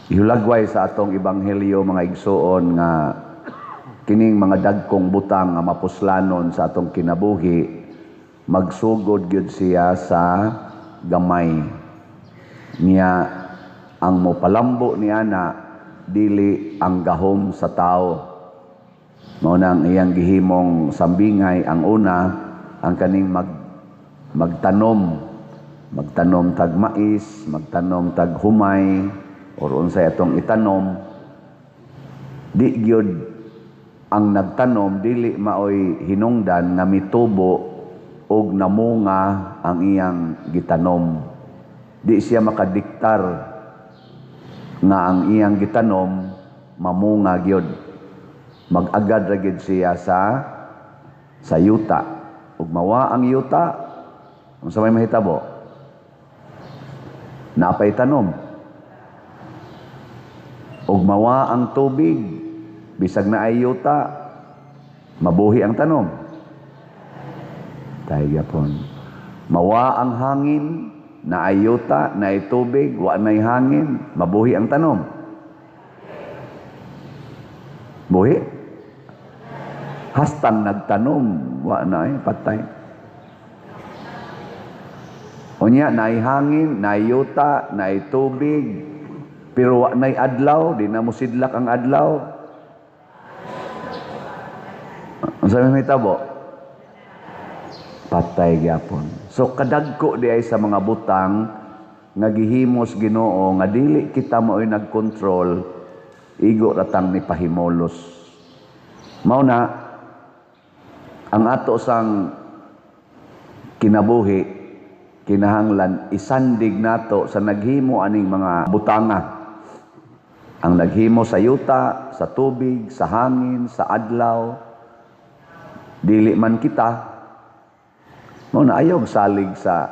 Ihulagway sa atong ebanghelyo mga igsuon nga kining mga dagkong butang nga mapuslanon sa atong kinabuhi magsugod gyud siya sa gamay niya. Ang mopalambo niya na dili ang gahom sa tao. Mao nang iyang gihimong sambingay. Ang una, ang kaning magtanom tag mais, magtanom tag humay, or unsay atong itanom. Di gyud ang nagtanom dili maoy hinungdan nga mitubo og namunga ang iyang gitanom. Di siya makadiktar nga ang iyang gitanom mamunga gyud. Mag-agad ra gyud siya sa yuta. Ug mawa ang yuta, unsa may mahitabo? Napay tanom. Ug mawa ang tubig, bisag na ay yuta, mabuhi ang tanom. Tayo gyapon. Mawa ang hangin, na ay yuta, na ay tubig, wa na'y hangin, mabuhi ang tanom. Buhi. Hastang nagtanom, wa na ay patay. Unya, na ay hangin, na ay yuta, na ay tubig, pero wa na'y adlaw, di na musidlak ang adlaw. Ang sabi may tabo? Patay gyapon. So kadagko di ay sa mga butang nga gihimos Ginoo nga dili kita maoy nagkontrol, igo ratang ni pahimulos. Mao na ang ato sang kinabuhi kinahanglan isandig nato sa naghimo aning mga butanga. Ang naghimo sa yuta, sa tubig, sa hangin, sa adlaw, dili man kita. Mao na ayaw salig sa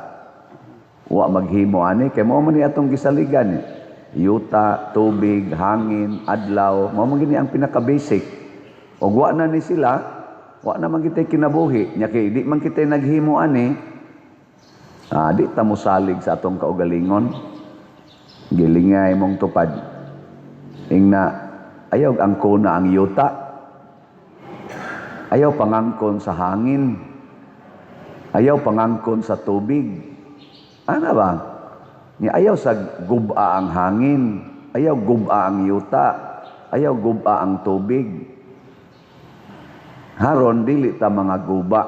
wa maghimo ani kay mao man ni atong gisaligan. Yuta, tubig, hangin, adlaw, mao man gini ang pinaka-basic. Og wa na ni sila, wa na man kita kinabuhi. Nya kay di man kita naghimo ani, di ta mo salig sa atong kaugalingon. Gilingay mong tupad. Ingna ayaw angkon na ang yuta. Ayaw pangangkon sa hangin. Ayaw pangangkon sa tubig. Ano ba? Ayaw sa guba ang hangin. Ayaw guba ang yuta. Ayaw guba ang tubig. Haron, dili ta mga guba.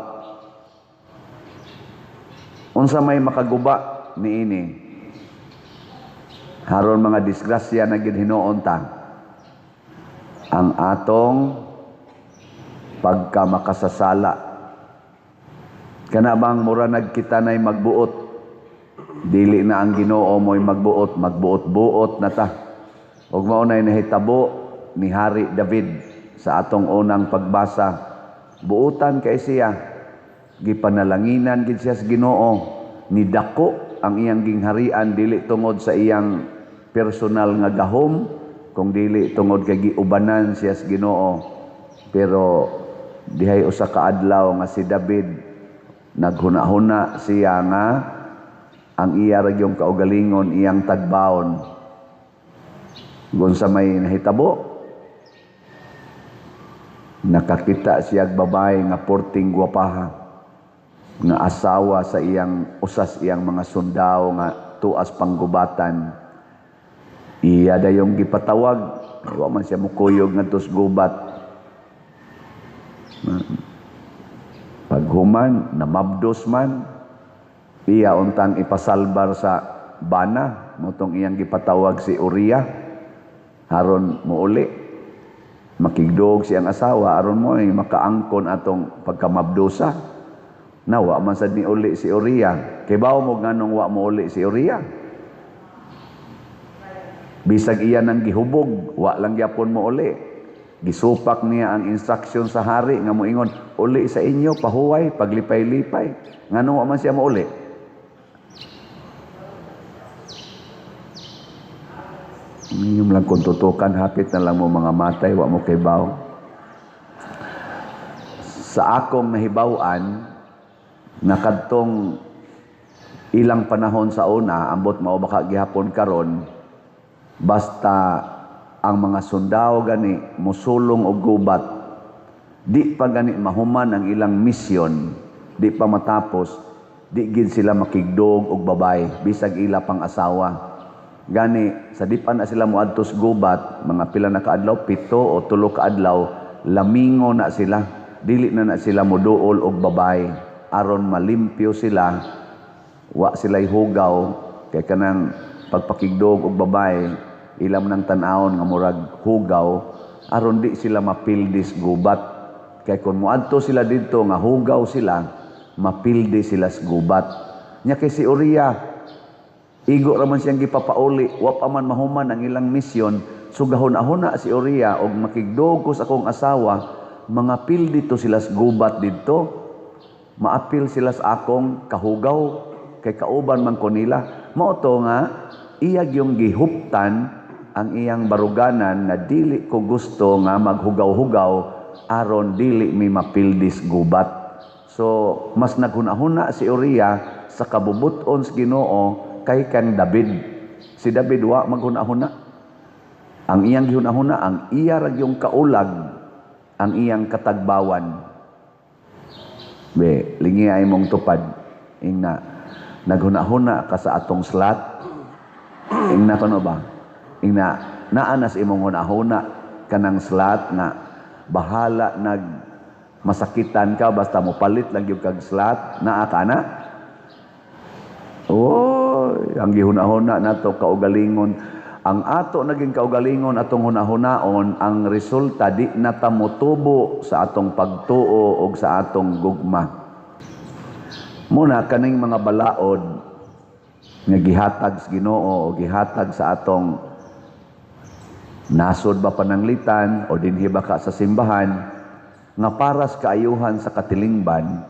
Unsa may makaguba niini? Haron mga disgrasya na gid hinuon ta. Ang atong pagka makasasala. Kana bang mura nagkita na'y magbuot. Dili na ang Ginoo mo'y magbuot-buot na ta. Ug mao nay nahitabo ni Hari David sa atong unang pagbasa. Buutan kay siya. Gipanalanginan gid siya sa Ginoo. Nidako ang iyang gingharian dili tungod sa iyang personal nga gahom, kung dili tungod kay giubanan siya sa Ginoo. Pero dihay usa ka adlaw nga si David naghuna-huna siya nga ang iya ragyong kaugalingon iyang tagbaon. Gunsa may nahitabo, nakakita siya babae nga porting gwapaha nga asawa sa iyang usas iyang mga sundao nga tuas panggubatan. Iya dayong gipatawag, wa man siya mukuyog ngadtos gubat. Paghuman, namabdos man, iya untang ipasalbar sa bana, motong iyang gipatawag si Uriah, haron muuli, makigdog siyang asawa, aron mo ay makaangkon atong pagkamabdosa. Wa man sad ni uli si Uriah, kay bawo mo nganong wa mo uli si Uriah? Bisag iya nang gihubog, wa lang gyapon mo uli. Gisupak niya ang instruction sa hari nga moingon, uli sa inyo, pahuway, paglipay-lipay. Nganong wa man siya mauli? Inyong lang kung tutukan, hapit na lang mo mga matay, wa mo kaybaw. Sa akong nahibawan, nakadtong ilang panahon sa una, ambot mao baka gihapon karon, Basta ang mga sundao gani musulong og gubat, di pa gani mahuman ang ilang misyon, di pa matapos, di gid sila makigdog og babay bisag ila pang asawa. Gani sa di pa na sila moadtos gubat, mga pila na kaadlaw, 7 o 3 kaadlaw, lamingo na sila, dili na sila moduol og babay aron malimpyo sila, wa sila'y hugaw kay kanang pagpakigdog og babay ilam nang tan-awon nga murag hugaw aron di sila mapildis gubat. Kay kung moadto sila didto nga hugaw sila, mapildi sila sa gubat. Nya kay si Uriah, igo ra man siyang gipapauli, wa pa man mahuman ang ilang misyon, sugahon-ahona si Uriah og makigdog ko sa akong asawa, mga pildi to sila sa gubat didto. Maapil sila sa akong kahugaw kay kauban man ko nila. Mao to nga iyag yung gihuptan ang iyang baruganan na dili ko gusto nga maghugaw-hugaw aron dili mi mapildis gubat. So mas naghunahuna si Uriah sa kabubuton sa Ginoo kay kan David. Si David wa maghunahuna. Ang iyang gihunahuna, ang iya ra yung kaulag, ang iyang katagbawan. Be, lingi ay mong tupad. Ingna, naghuna-huna ka sa atong slot. Ingna ko no ba? Ingna, naanas imong huna-huna ka ng slot na bahala nag masakitan ka basta mo palit lang yung kag slot. Naa ka na? Oy, ang gihuna-huna na to kaugalingon. Ang ato naging kaugalingon atong hunahunaon, ang resulta di na ta motubo sa atong pagtuo o sa atong gugma. Muna kaning mga balaod nga gihatag sa Ginoo o gihatag sa atong nasod ba pananglitan o dinhi ba ka sa simbahan nga para sa kaayuhan sa katilingban,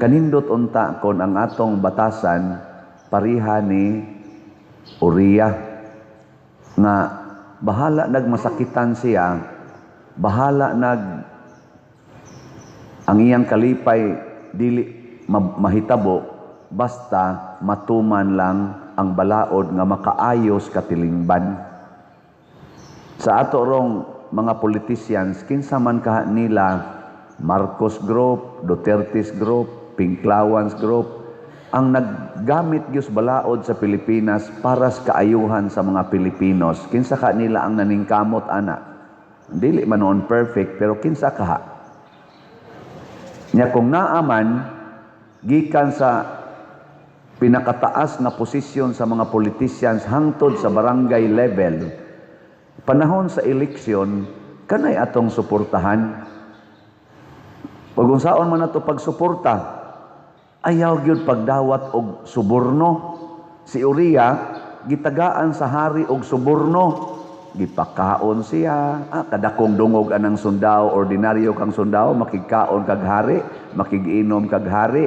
kanindot unta kon ang atong batasan pariha ni Uriah nga bahala nagmasakitan siya, bahala ang iyang kalipay dili mahitabo basta matuman lang ang balaod nga makaayos katilingban. Sa ato rong mga politicians, kinsa man ka nila, Marcos Group, Duterte's Group, Pinklawans Group, ang naggamit gyud balaod sa Pilipinas para sa kaayuhan sa mga Pilipinos. Kinsa ka nila ang naningkamot ana? Dili man noon perfect pero kinsa ka? Nya kung naaman gikan sa pinakataas na posisyon sa mga politicians hangtod sa barangay level, panahon sa eleksyon kanay atong suportahan. Pag unsaon man nato pagsuporta, ayaw gyud pagdawat og suborno. Si Uriah gitagaan sa hari og suborno, gipakaon siya. Kadakong dungog anang sundao, ordinaryo kang sundao, makigkaon kag hari, makigiinom kag hari.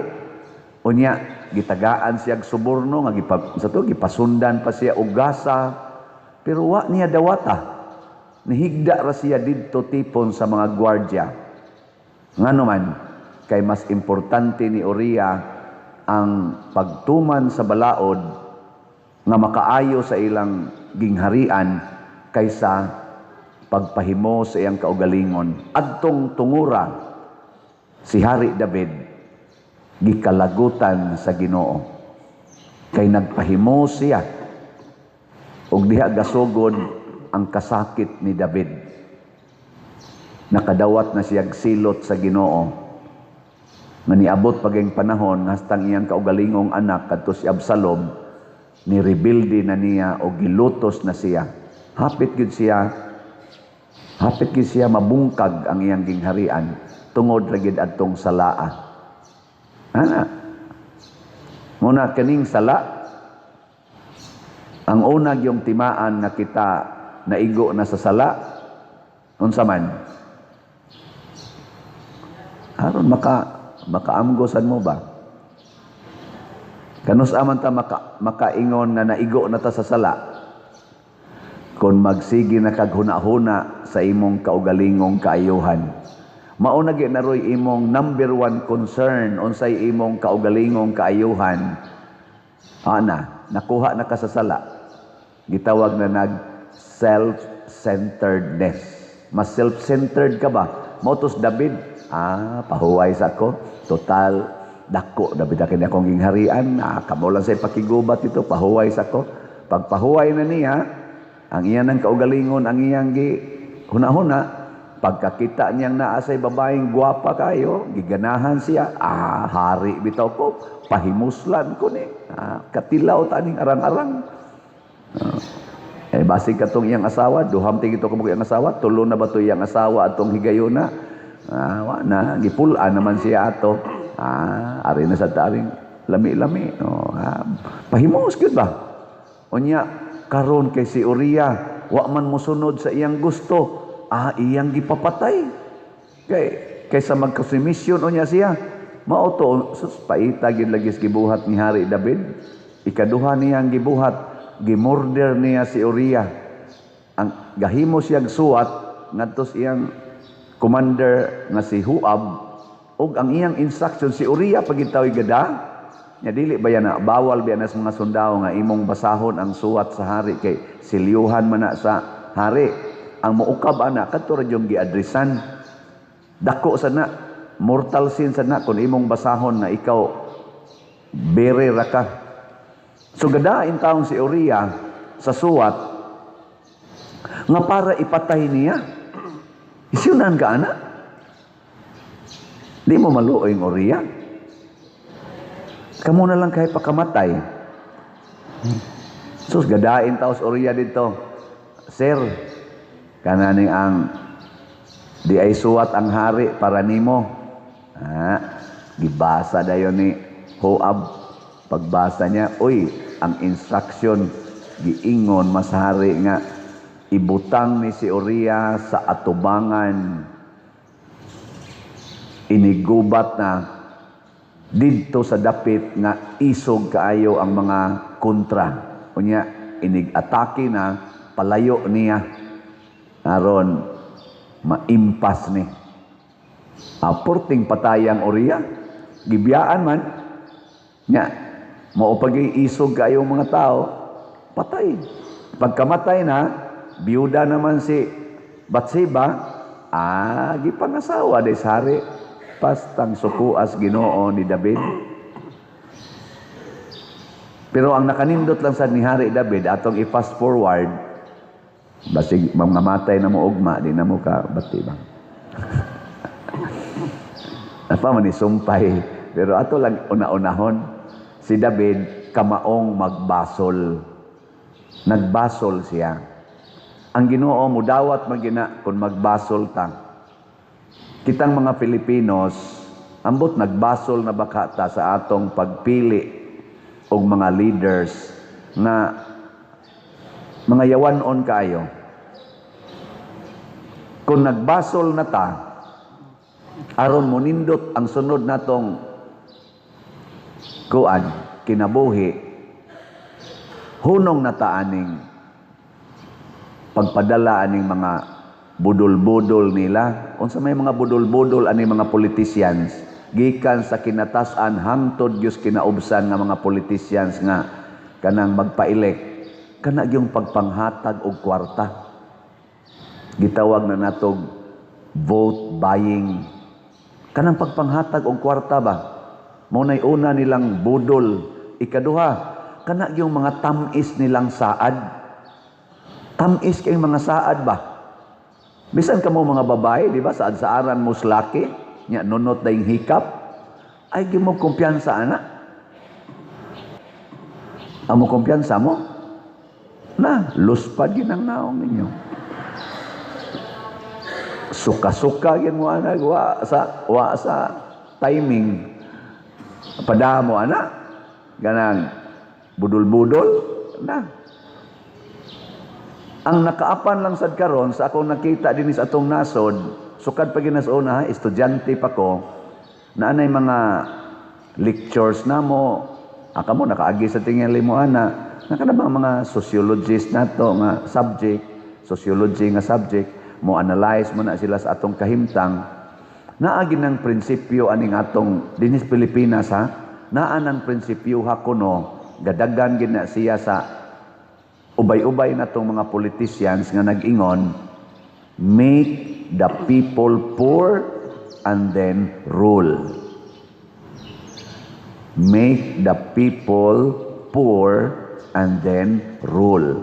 Unya gitagaan siya og suborno nga gipasundan pa siya og gasa, pero wa niya dawata. Nihigda ra siya didto tipon sa mga gwardiya. Ngano man, kay mas importante ni Uriah ang pagtuman sa balaod nga makaayo sa ilang gingharian kaysa pagpahimo sa iyang kaugalingon. Adtong tungura si Hari David gikalagutan sa Ginoo kay nagpahimo siya og diha gasugod ang kasakit ni David. Nakadawat na siya silot sa Ginoo nga niabot paging panahon hastang iyang kaugalingong anak kadto si Absalom, ni-rebuildi na niya o gilutos na siya. Hapit gid siya mabungkag ang iyang gingharian tungod ra gid adtong salaa. Ana muna kaning sala ang una yung timaan na kita naigo na sa sala unsa man aron makaamgosan mo ba? Kanus aman ta makaingon na naigo na ta sa sala kung magsigi na kaghuna-huna sa imong kaugalingong kaayuhan. Mao na gyud naroy imong number 1 concern unsay imong kaugalingong kaayuhan. Ana, nakuha na ka sa sala. Gitawag na self-centeredness. Mas self-centered ka ba? Motos David, pahuway sa ako. Total, dako, David akin akong gingharian. Kamo lang sa pakigubat ito, pahuway sa ako. Pag pahuway na niya, ang iyan ng kaugalingon, ang iyang huna-huna, pagkakita niyang naasay babaeng gwapa kayo, giganahan siya, hari bitaw ko, pahimuslan ko ni, katilaw taning arang-arang. Basig katong iyang asawa, duham tig ito kamong iyang asawa, tulo na ba to iyang asawa atong higayuna? Na, gipulaan naman siya ato. Ari na sa taring lami-lami. Pahimus gyud ba? Unya, karon kay si Uriah, wa man mosunod sa iyang gusto, iyang gipapatay. Kaysa magkasumisyon o niya siya, mauto, paita gilagis gibuhat ni Hari David. Ikaduha niyang gibuhat, gimorder niya si Uriah. Ang gahimo siyang suwat, ngadto iyang commander nga si Huab, og ang iyang instruction si Uriah pagitaw gada, nya dili ba yan na bawal ba na sa mga sundao nga imong basahon ang suwat sa hari kay silyuhan man na sa hari. Ang muukab ana kadto ra yung giadresan, dako sana, mortal sin sana kung imong basahon na ikaw bere ra ka. So gadain taon si Uriah sa suwat nga para ipatay niya. Isyunan ka ana, di mo maluoy ang Uriah, kamo na lang kay pakamatay. So gadain taon si Uriah dito, sir, kananing ang di ay suwat ang hari para nimo. Gibasa dayon ni Hoab. Pagbasa niya, ang instruction giingon mas hari nga ibutang ni si Uriah sa atubangan, inigubat na didto sa dapit nga isog kaayo ang mga kontra. Unya inig-atake na palayo niya aron maimpas ni. Aporting patayang Uriah, gibiyaan man nya mao pag-iisog kayo mga tao, patay. Pagkamatay na, biyuda naman si Batseba, gipangasawa des hari, pastang sukuas Ginoo ni David. Pero ang nakanindot lang sa ni Hari David, atong i-fast forward, basig mamamatay na mo ugma, di na mo ka Batseba. Apa man isumpay, pero ato lang una-unahon, si David kamaong magbasol. Nagbasol siya. Ang Ginoo mo dawat magina kung magbasol ta. Kitang mga Pilipinos, ambot nagbasol na baka ta sa atong pagpili og mga leaders na mga yawanon kayo. Kung nagbasol na ta, aron mo nindot ang sunod natong kinabuhi, hunong nataaning pagpadala aning mga budol-budol nila. Unsa may mga budol-budol aning mga politicians, gikan sa kinatasan hangtod gyud kinaubsan nga mga politicians nga kanang magpa-elect, kana gyung pagpanghatag og kwarta. Gitawag na natog vote buying. Kanang pagpanghatag og kwarta ba? Mao nay una nilang budol. Ikaduha, kana yung mga tamis nilang saad. Tamis kay mga saad ba? Bisan kamo mga babae, di ba, saad-saaran mo slaki, nya nunot dayong hikap, ay gimo kumpiyansa ana. Amo kumpiyansa mo? Na, luspad yun ang naong ninyo. Suka-suka yun mo ana, wa sa timing. Padamo ana, ganang budol-budol na. Ang nakaapan lang sad karon sa akong nakita din sa atong nasod, sukad pa ginasuna, estudyante pa ko, na anay mga lectures na mo, mo nakaagi sa tingali mo ana, nakanabang mga sociologist nato nga subject, sociology nga subject, mo analyze mo na sila sa atong kahimtang. Naagi ng prinsipyo aning atong dinis Pilipinas ha, naan ang prinsipyo hakuno, gadagan gina siya sa ubay-ubay na tong mga politicians nga nag-ingon, make the people poor and then rule. Make the people poor and then rule.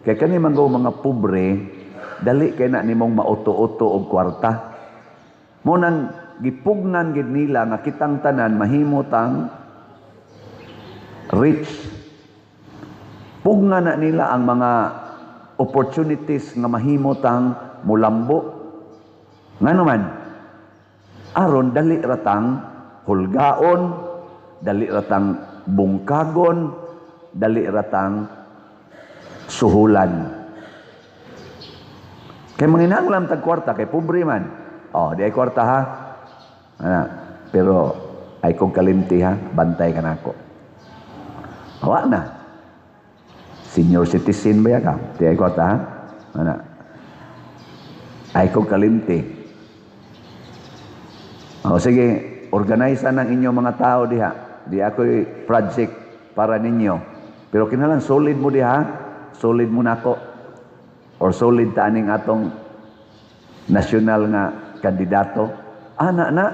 Kaya kani mga pobre, dali kay na nimong mauto-uto og kwarta. Mo nang gipugnan gid nila nga kitang tanan mahimot ang rich. Pugnan na nila ang mga opportunities nga mahimot ang mulambo. Ngano man, aron dali ratang hulgaon, dali ratang bungkagon, dali ratang suhulan. Kay manginahanglan tag kwarta kay pobre man. Oh, di ay kwarta ha. Ana, pero ay kong kalimti ha, bantay ka nako. Awa na. Senior citizen ba ka? Di ay kwarta ha. Ana. Ay kong kalimti. O sige, organize ng inyong mga tao diha. Di ako'y project para ninyo. Pero kinalang solid mo diha, solid mo nako. Or solid ta aning atong national nga kandidato. Ana na.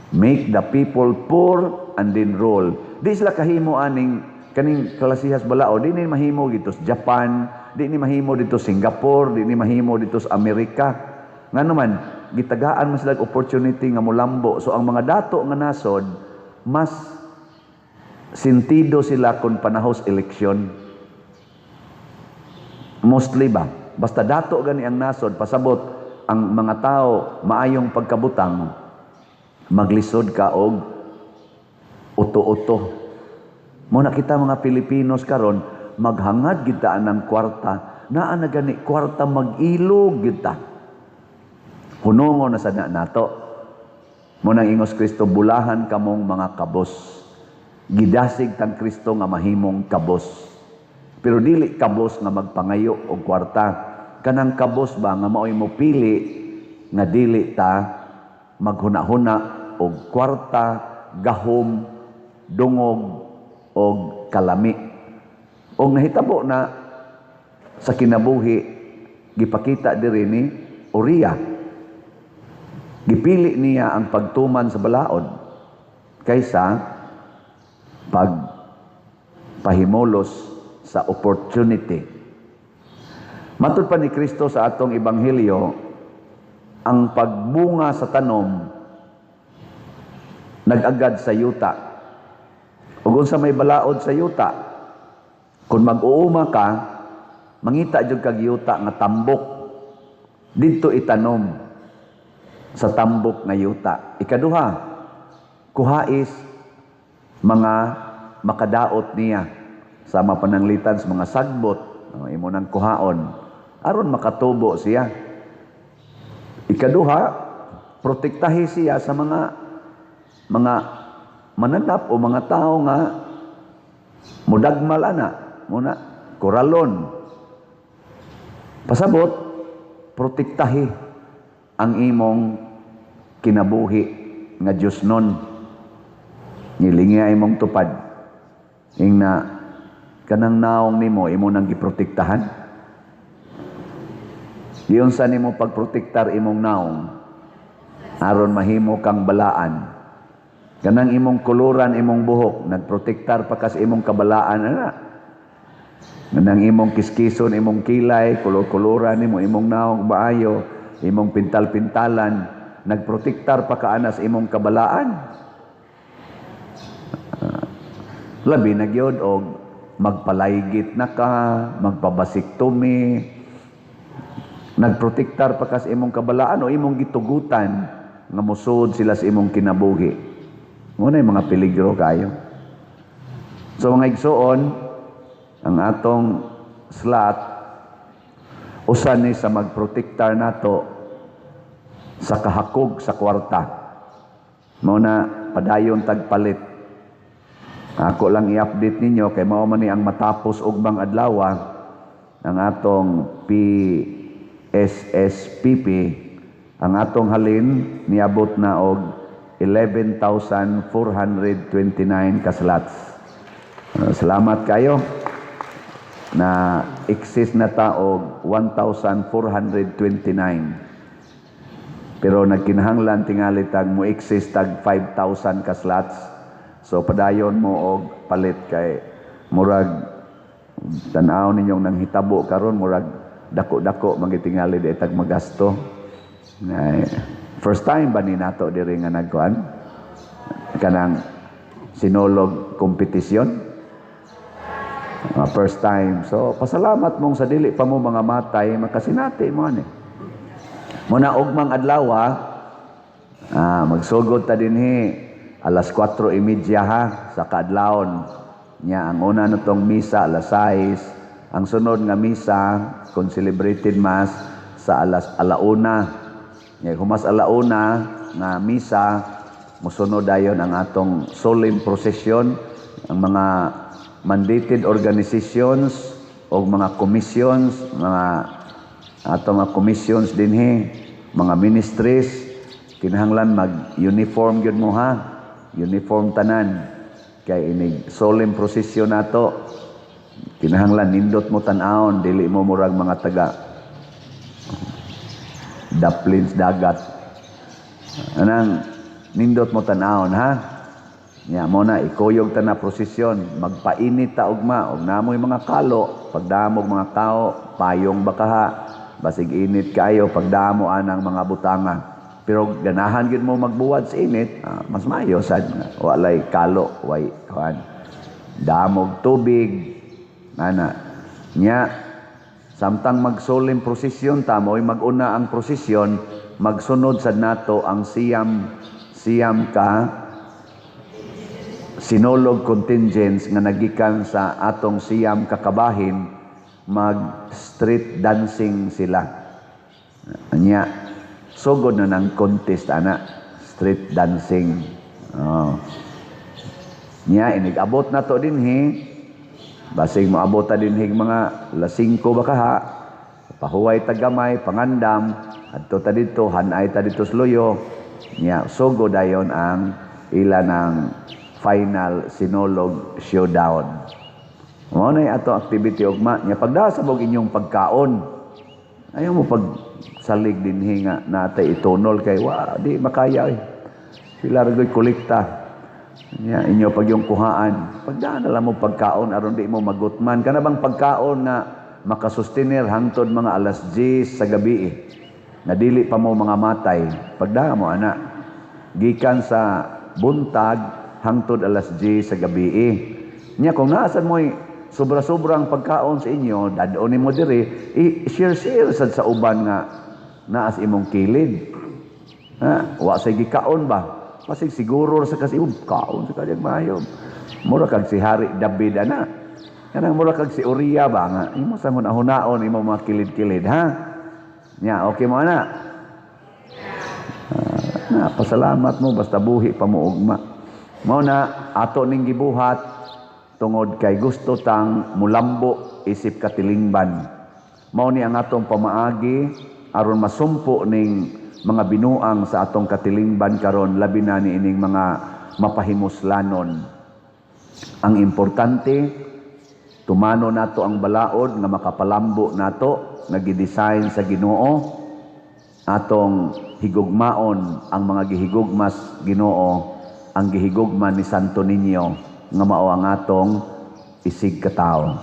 Make the people poor and then rule. Di sila kahimo aning kaning kalasihas balao. Di ni mahimo dito sa Japan, di ni mahimo dito sa Singapore, di ni mahimo dito sa Amerika. Nga naman, gitagaan mas lag opportunity nga mulambo. So ang mga dato nga nasod, mas sentido sila kung panahos eleksyon. Mostly ba? Basta dato gani ang nasod, pasabot ang mga tao maayong pagkabutang, maglisod ka og uto-uto. Muna kita mga Pilipinos karon maghangad kita ng kwarta, naa na gani kwarta mag-ilog kita. Hunongo na sad nato. Munang ingos Kristo, bulahan kamong mga kabos. Gidasig tang Kristo nga mahimong kabos. Pero dili kabos nga magpangayo og kwarta. Kanang kabos ba nga mao'y mo pili nga dili ta maghuna-huna og kwarta, gahom, dungog og kalami. Og nahitabo na sa kinabuhi gipakita diri ni Uriah. Gipili niya ang pagtuman sa balaod kaysa pagpahimulos sa opportunity. Matud pa ni Kristo sa atong ebanghelyo, ang pagbunga sa tanom nag-agad sa yuta. Ug unsa may balaod sa yuta, kung mag-uuma ka, mangita jud kag yuta nga tambok. Didto itanom sa tambok nga yuta. Ikaduha, kuhais mga makadaot niya sa mapananglitan sa mga sagbot, imo nang kuhaon aron makatubo siya. Ikaduha, protektahi siya sa mga mananap o mga tao nga mudagmal ana, muna koralon. Pasabot, protektahi ang imong kinabuhi nga Dios nun. Ngilingi imong tupad. Ingna kanang naong nimo imo nang giprotektahan. Diyon sa nimo pagprotektar imong naong aron mahimo kang balaan. Kanang imong kuluran imong buhok nagprotektar pa kas imong kabalaan ana. Kanang imong kiskison imong kilay, kulor-kuluran nimo imong naong baayo, imong pintal-pintalan nagprotektar pa kaanas imong kabalaan. Labi na gyud og magpalaygit na ka, magpabasiktomi, nagprotektar pa kas imong kabalaan o imong gitugutan nga musud sila sa imong kinabuhi. Muna yung mga peligro kayo. So mga igsoon, ang atong slot, usan ni sa magprotektar nato sa kahakog sa kwarta. Muna, padayon tagpalit. Ako lang i-update ninyo kay mao man ni ang matapos ugmang adlaw ang atong PSSPP, ang atong halin niabot na og 11,429 ka slots. Salamat kayo. na exist na taog 1,429. Pero nagkinahanglan tingali tag mo exist tag 5,000 ka slots. So padayon mo og palit kay murag tan-aw ninyong nang hitabo karon murag dako-dako magitingali di tag magasto. First time ba ni nato diri nga nagkuan kanang sinolog kompetisyon? First time. So pasalamat mong sa dili pa mo mga matay makasinati mo ani. Muna ugmang adlaw magsugod ta dinhi alas 4:30 sa kaadlawon nya. Ang una natong misa alas 6, ang sunod nga misa kung celebrated mass sa alas 1:00 nya. Humas 1:00 nga misa mosunod dayon ang atong solemn procession. Ang mga mandated organizations o mga commissions, mga commissions dinhi, mga ministries, kinahanglan mag-uniform gyud mo uniform tanan. Kay inig solemn procession nato, kinahanglan nindot mo tan-awon, dili mo murag mga taga daplins dagat. Anang nindot mo tan-awon nya mo na ikuyog ta na prosesyon, magpainit ta ugma og namoy mga kalo, pagdamog mga tao, payong bakaha, basig init kayo pagdamo anang mga butanga. Pero ganahan gyud mo magbuwad sa init, mas maayo sad walay kalo, way kuan. Damog tubig ana. Nya samtang magsolemn prosesyon ta mo'y mag-una ang prosesyon, magsunod sad nato ang siyam ka sinolog contingents nga nagikan sa atong siyam kakabahin, mag street dancing sila. Anya sugod na ng contest street dancing. Nya inigabot na to dinhi, basig moabot ta dinhi mga alas 5 bakaha, pahuway tagamay pangandam adto ta dito, hanay ta dito sa loyo. Nya sugod dayon ang ila ng final sinolog showdown. Mao na ato activity ugma nya pagdasabog inyong pagkaon. Ayaw mo pag salig dinhi nga natay itunol kay di makaya sila ragoy kolekta. Nya inyo pag yung kuhaan, pagdaan na lang mo pagkaon aron di mo magutman. Kana bang pagkaon na makasustenir hangtod mga alas 10 sa gabi na dili pa mo mga matay. Pagdaan mo gikan sa buntag hangtod alas 10 sa gabi nya kung naasan mo'y sobra-sobrang pagkaon sa inyo, dadon mo diri, i-share sad sa uban nga naas imong kilid. Wa say gikaon ba? Pasig siguro sa kasi kaon sa kanyang maayo. Mura kag si Hari David kanang mura kag si Uriah ba nga imo sa hunaon imo mga kilid-kilid nya okay mo pasalamat mo basta buhi pa mo ugma. Mao na ato ning gibuhat tungod kay gusto tang mulambo isip katilingban. Mao ni ang atong pamaagi aron masumpo ning mga binuang sa atong katilingban karon, labi na ni ining mga mapahimuslanon. Ang importante tumano nato ang balaod nga makapalambo nato nga gidesign sa Ginoo, atong higugmaon ang mga gihigugmas Ginoo, ang gihigugma ni Santo Niño nga mao ang atong isig katawo.